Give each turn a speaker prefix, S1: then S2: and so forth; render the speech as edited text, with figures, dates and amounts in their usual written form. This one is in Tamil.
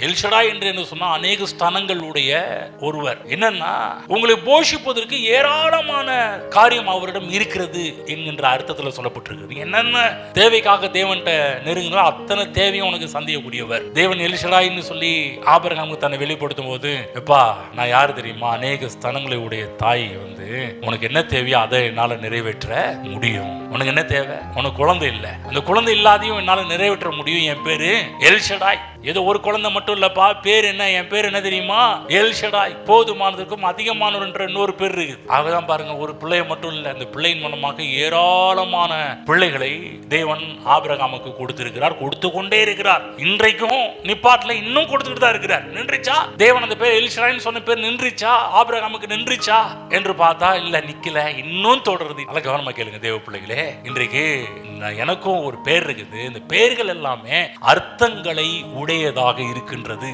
S1: எல்ஷடாய் என்று சொன்னா அநேக ஸ்தானங்களுடைய ஒருவர். என்னன்னா உங்களை போஷிப்பதற்கு ஏராளமான காரியம் அவரிடம் இருக்கிறது என்கின்ற அர்த்தத்தில் சொல்லப்பட்டிருக்கு. என்னென்ன தேவைக்காக தேவன்கிட்ட நெருங்கினா அத்தனை தேவையும் உனக்கு சந்திக்கக்கூடியவர் தேவன். எல்ஷடாய்னு சொல்லி ஆபிரகாமுக்கு தன்னை வெளிப்படுத்தும் போது, எப்பா நான் யாரு தெரியுமா, அநேக ஸ்தானங்களை உடைய தாய் உனக்கு என்ன தேவையோ அதை என்னால நிறைவேற்ற முடியும். உனக்கு என்ன தேவை? உனக்கு குழந்தை இல்லை, அந்த குழந்தை இல்லாதையும் என்னால நிறைவேற்ற முடியும். என் பேரு எல்ஷடாய். ஏதோ ஒரு குழந்தை மட்டும் இல்லப்பா, பேர் என்ன? என் பேர் என்ன தெரியுமா? எல்ஷடாய். போதுமானதுக்கும் அதிகமானவர் என்ற இன்னொரு பேர் இருக்குது. ஆகதான் பாருங்க, ஒரு பிள்ளைய மட்டும் இல்லை, அந்த பிள்ளையின் மூலமாக ஏராளமான பிள்ளைகளை தேவன் ஆபிரகாமுக்கு கொடுத்திருக்கிறார், கொடுத்து கொண்டே இருக்கிறார். இன்றைக்கும் நிப்பாட்டில் இன்னும் கொடுத்துட்டு தான் இருக்கிறார். நின்றுச்சா தேவன் அந்த பேர் எல்ஷடாய்னு சொன்ன பேர் நின்றுச்சா? ஆபிரகாமுக்கு நின்றுச்சா என்று பார்த்தா இல்ல, நிக்கல, இன்னும் தொடருது. நல்ல கவனமா கேளுங்க தேவ பிள்ளைகளே. இன்றைக்கு எனக்கும் ஒரு பேர் இருக்குது. இந்த பேர்கள் எல்லாமே அர்த்தங்களை உடையதாக இருக்கின்றது.